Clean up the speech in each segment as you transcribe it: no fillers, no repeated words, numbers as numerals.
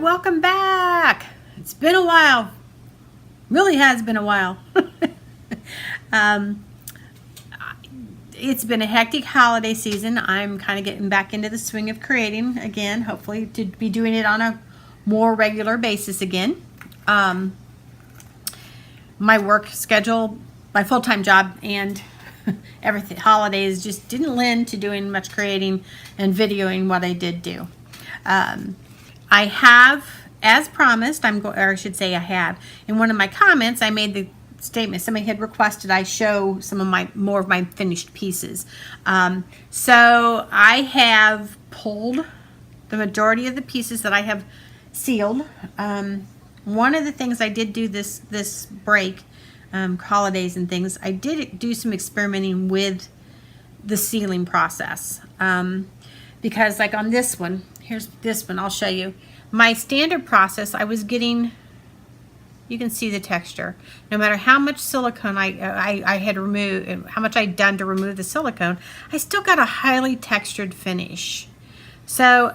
welcome back. It's been a while. Really has been a while. It's been a hectic holiday season. I'm kind of getting back into the swing of creating again, hopefully to be doing it on a more regular basis again. My work schedule, my full-time job, and everything, holidays just didn't lend to doing much creating and videoing what I did do. I have, as promised, or I should say I have, in one of my comments, I made the statement, somebody had requested I show some of more of my finished pieces. So I have pulled the majority of the pieces that I have sealed. One of the things I did do this break, holidays and things, I did do some experimenting with the sealing process. Because like on this one, here's this one, I'll show you. My standard process, I was getting, you can see the texture. No matter how much silicone I had removed, how much I'd done to remove the silicone, I still got a highly textured finish. So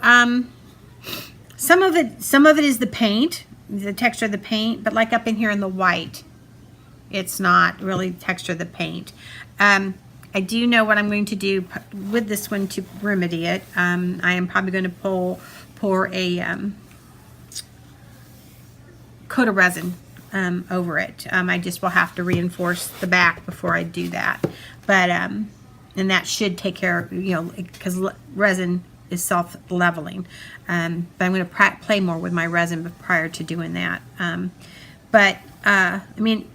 some of it is the paint, the texture of the paint, but like up in here in the white, it's not really texture of the paint. I do know what I'm going to do with this one to remedy it. I am probably going to pour a coat of resin over it. I just will have to reinforce the back before I do that. But and that should take care of, because resin is self-leveling. But I'm going to play more with my resin prior to doing that. I mean,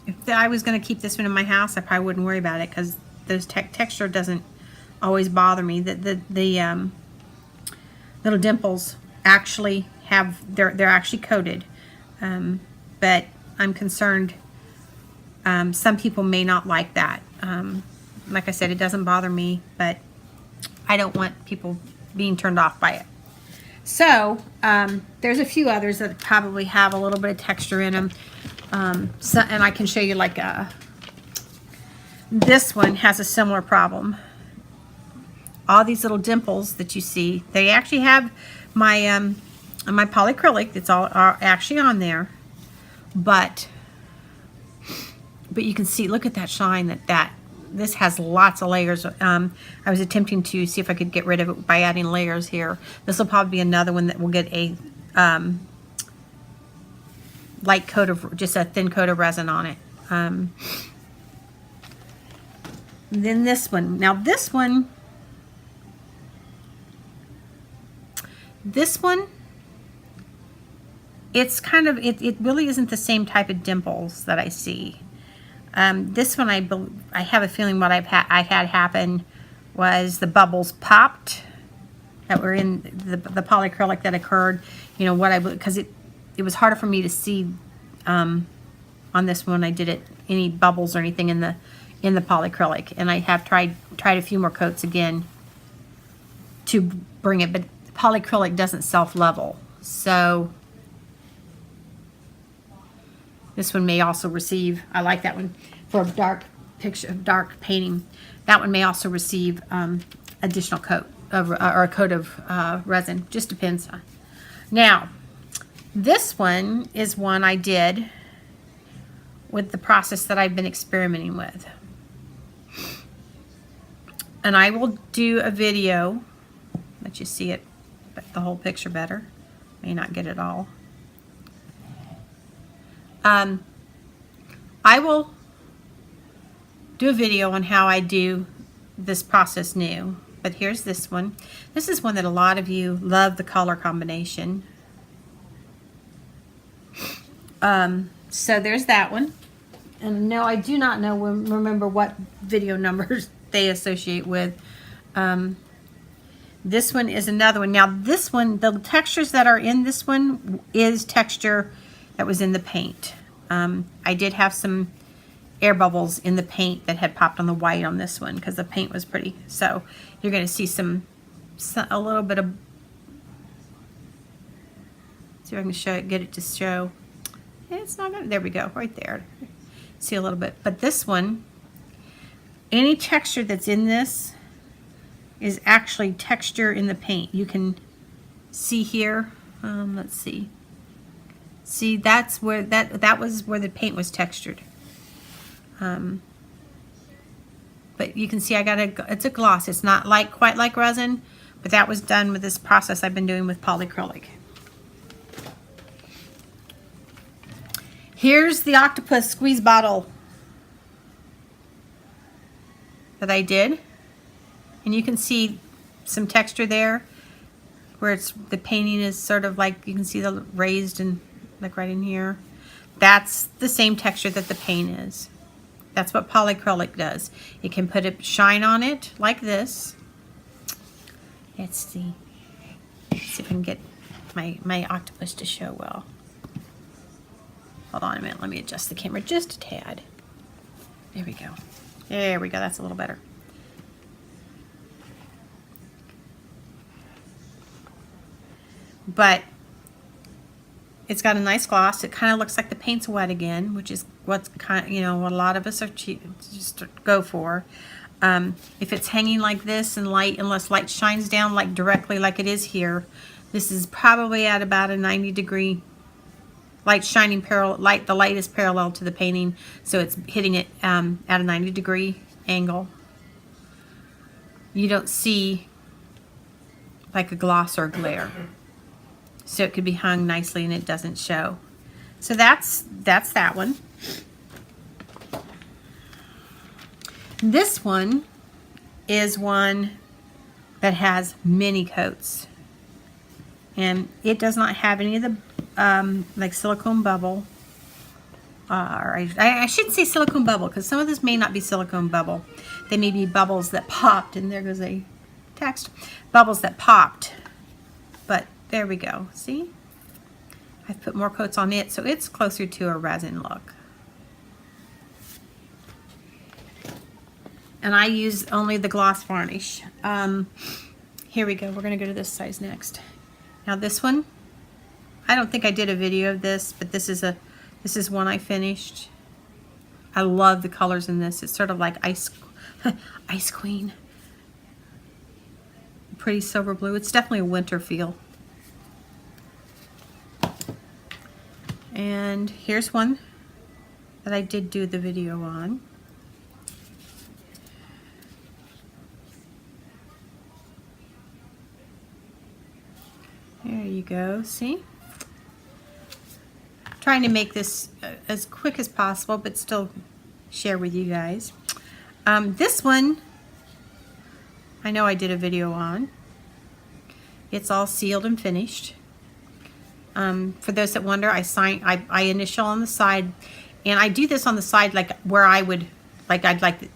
if I was going to keep this one in my house, I probably wouldn't worry about it because those texture doesn't always bother me. The little dimples actually have, they're actually coated, but I'm concerned some people may not like that. Like I said, it doesn't bother me, but I don't want people being turned off by it. So there's a few others that probably have a little bit of texture in them. And I can show you, like this one has a similar problem. All these little dimples that you see, they actually have my my polyacrylic that's all are actually on there, but you can see, look at that shine that this has lots of layers. I was attempting to see if I could get rid of it by adding layers here. This will probably be another one that will get a light coat of, just a thin coat of resin on it. Then this one. Now this one, it's kind of, it really isn't the same type of dimples that I see. This one, I have a feeling what I had happen was the bubbles popped that were in the polyacrylic that occurred. Because it was harder for me to see on this one. I did it any bubbles or anything in the polyacrylic, and I have tried a few more coats again to bring it, but polyacrylic doesn't self-level, so this one may also receive, I like that one for a dark picture, dark painting. That one may also receive additional coat of, or a coat of resin, just depends. Now this one is one I did with the process that I've been experimenting with. And I will do a video, let you see it, the whole picture better. May not get it all. I will do a video on how I do this process new. But here's this one. This is one that a lot of you love, the color combination. So there's that one. And no, I do not remember what video numbers they associate with. This one is another one. Now this one, the textures that are in this one is texture that was in the paint. I did have some air bubbles in the paint that had popped on the white on this one because the paint was pretty. So you're going to see a little bit of, see if I can show it, get it to show. It's not gonna, there we go, right there. See a little bit, but this one, any texture that's in this is actually texture in the paint. You can see here Let's see. See, that's where that was where the paint was textured. But you can see I got it's a gloss. It's not quite like resin, but that was done with this process I've been doing with polyacrylic. Here's the octopus squeeze bottle that I did. And you can see some texture there where the painting is sort of like, you can see the raised and like right in here. That's the same texture that the paint is. That's what polyacrylic does. It can put a shine on it like this. Let's see if I can get my octopus to show well. Hold on a minute, let me adjust the camera just a tad. There we go. There we go, that's a little better. But it's got a nice gloss. It kind of looks like the paint's wet again, which is what's kind of, what a lot of us are just go for. If it's hanging like this and unless light shines down like directly like it is here, this is probably at about a 90-degree light shining the light is parallel to the painting, so it's hitting it at a 90-degree angle. You don't see like a gloss or glare. So it could be hung nicely and it doesn't show. So that's that one. This one is one that has many coats. And it does not have any of the like silicone bubble. I shouldn't say silicone bubble because some of this may not be silicone bubble. They may be bubbles that popped, and there goes a text. Bubbles that popped. But there we go. See? I've put more coats on it, so it's closer to a resin look. And I use only the gloss varnish. Here we go. We're going to go to this size next. Now this one, I don't think I did a video of this, but this is one I finished. I love the colors in this. It's sort of like Ice Queen. Pretty silver blue. It's definitely a winter feel. And here's one that I did do the video on. There you go, see? Trying to make this as quick as possible, but still share with you guys. This one, I know I did a video on. It's all sealed and finished. For those that wonder, I initial on the side, and I do this on the side like where I'd like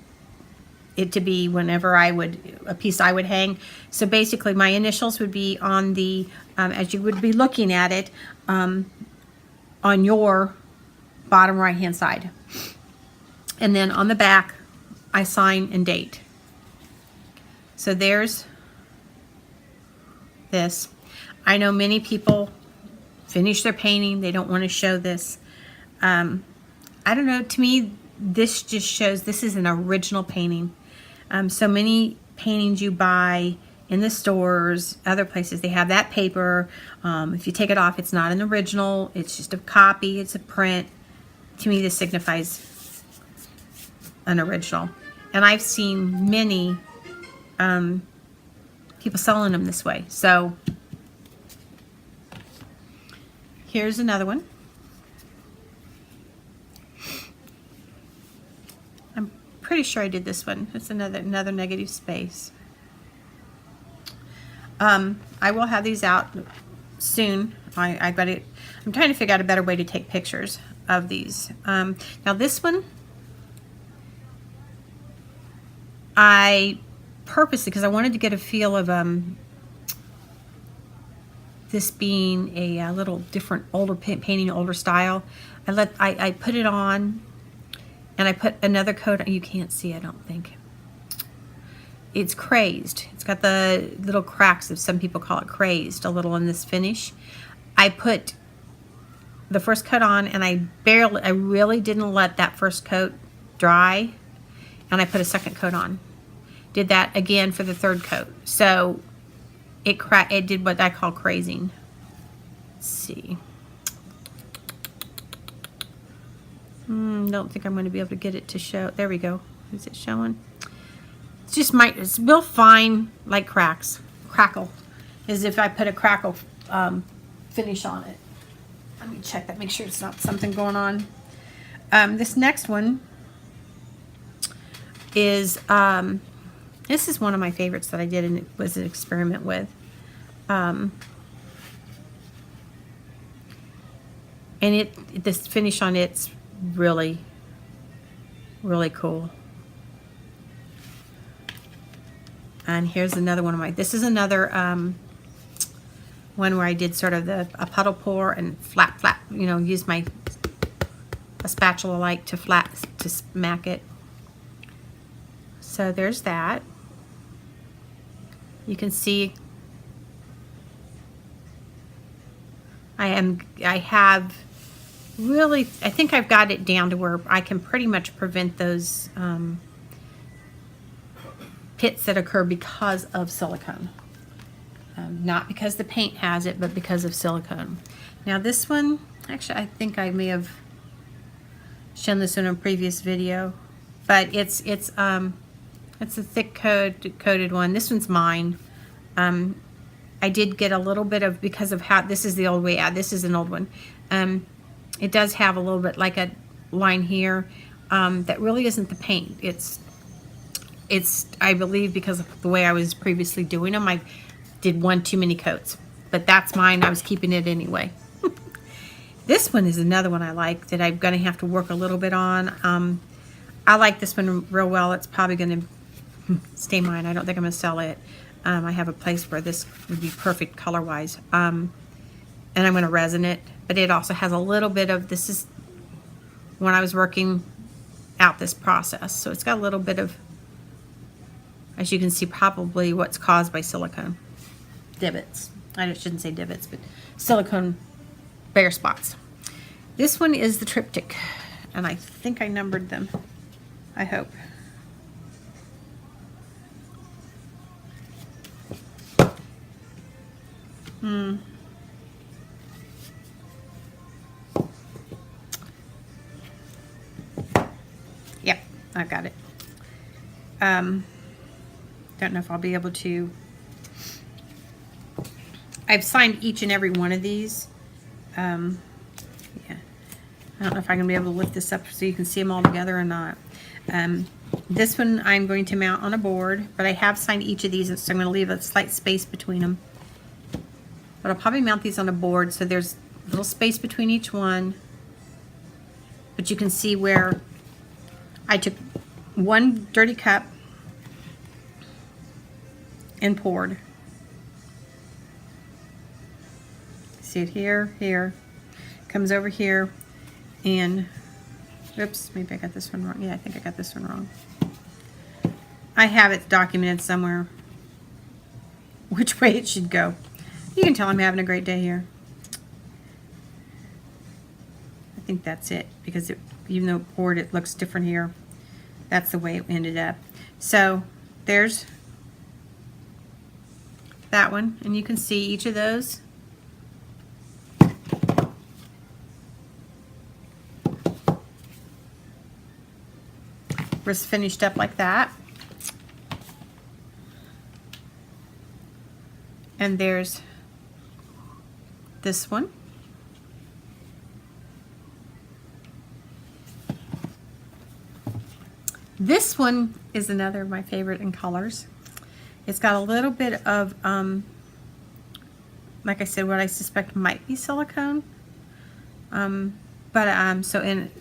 it to be whenever a piece I would hang. So basically my initials would be on the, as you would be looking at it, on your bottom right hand side. And then on the back, I sign and date. So there's this. I know many people finish their painting, they don't want to show this. I don't know, to me this just shows this is an original painting. So many paintings you buy in the stores, other places, they have that paper. If you take it off, it's not an original, it's just a copy, it's a print. To me this signifies an original. And I've seen many people selling them this way. So here's another one. I'm pretty sure I did this one. It's another negative space. I will have these out soon. I got it. I'm trying to figure out a better way to take pictures of these. Now this one, I purposely, because I wanted to get a feel of this being a little different, older painting, older style. I put it on, and I put another coat. You can't see, I don't think. It's crazed. It's got the little cracks, of some people call it crazed, a little in this finish. I put the first coat on, and I really didn't let that first coat dry, and I put a second coat on. Did that again for the third coat. So it did what I call crazing. let's see. Don't think I'm going to be able to get it to show. There we go. Is it showing? It's just it's real fine, like crackle, as if I put a crackle finish on it. Let me check that, make sure it's not something going on. This next one is, this is one of my favorites that I did, and it was an experiment with. And this finish on it's really, really cool. And here's another one of this is another one where I did sort of a puddle pour and flap, you know, use a spatula like to smack it. So there's that. You can see I have really, I think I've got it down to where I can pretty much prevent those pits that occur because of silicone. Not because the paint has it, but because of silicone. Now this one, actually I think I may have shown this in a previous video, but it's a thick coated one. This one's mine. I did get a little bit of, because of how, this is the old way out, this is an old one. It does have a little bit like a line here that really isn't the paint. It's I believe because of the way I was previously doing them, I did one too many coats, but that's mine. I was keeping it anyway. This one is another one I like that I'm going to have to work a little bit on. I like this one real well. It's probably going to stay mine. I don't think I'm going to sell it. I have a place where this would be perfect color-wise. And I'm going to resin it, but it also has a little bit of, this is when I was working out this process. So it's got a little bit of, as you can see, probably what's caused by silicone divots. I shouldn't say divots, but silicone bare spots. This one is the triptych, and I think I numbered them. I hope. Yep, I've got it. Don't know if I'll be able to. I've signed each and every one of these. Yeah. I don't know if I'm going to be able to lift this up so you can see them all together or not. This one I'm going to mount on a board, but I have signed each of these, so I'm going to leave a slight space between them. But I'll probably mount these on a board so there's a little space between each one. But you can see where I took one dirty cup and poured. See it here, here, comes over here, and oops, maybe I got this one wrong. Yeah, I think I got this one wrong. I have it documented somewhere which way it should go. You can tell I'm having a great day here. I think that's it, because even though it poured, it looks different here. That's the way it ended up. So there's that one, and you can see each of those. Was finished up like that. And there's this one. This one is another of my favorite in colors. It's got a little bit of, like I said, what I suspect might be silicone. So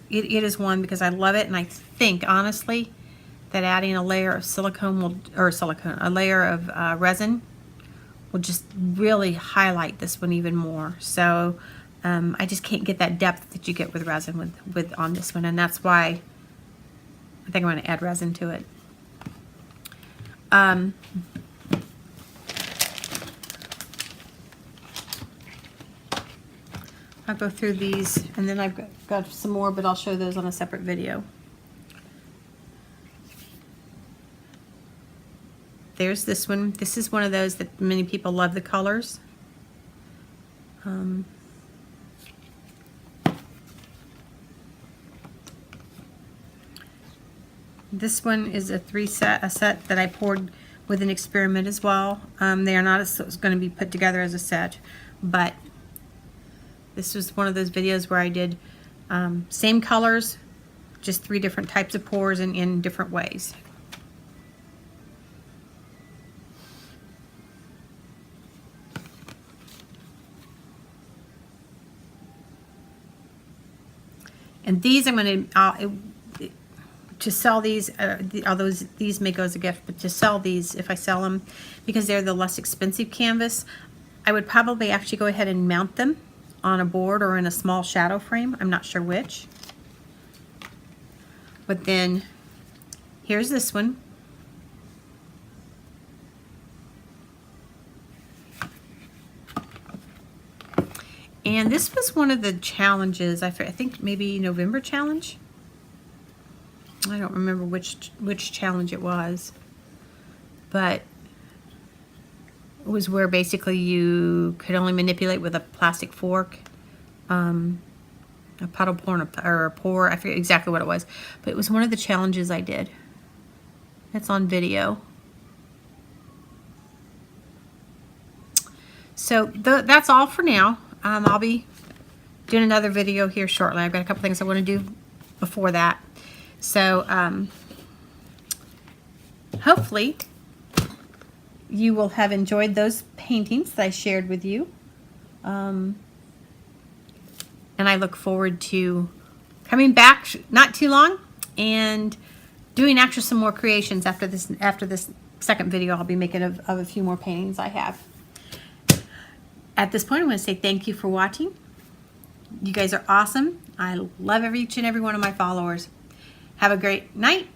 it is one because I love it, and I think honestly that adding a layer of a layer of resin will just really highlight this one even more. So I just can't get that depth that you get with resin on this one, and that's why I think I'm going to add resin to it. I'll go through these, and then I've got some more, but I'll show those on a separate video. There's this one. This is one of those that many people love the colors. This one is a set that I poured with an experiment as well. They are not going to be put together as a set, but this was one of those videos where I did same colors, just 3 different types of pours and in different ways. And these I'm going to sell these, although these may go as a gift, but to sell these, if I sell them, because they're the less expensive canvas, I would probably actually go ahead and mount them on a board or in a small shadow frame. I'm not sure which. But then here's this one. And this was one of the challenges, I think maybe November challenge. I don't remember which challenge it was, but it was where basically you could only manipulate with a plastic fork, a puddle pour or a pour. I forget exactly what it was, but it was one of the challenges I did. It's on video. So that's all for now. I'll be doing another video here shortly. I've got a couple things I want to do before that. So hopefully you will have enjoyed those paintings that I shared with you. And I look forward to coming back not too long and doing actually some more creations after this second video. I'll be making of a few more paintings I have. At this point, I want to say thank you for watching. You guys are awesome. I love each and every one of my followers. Have a great night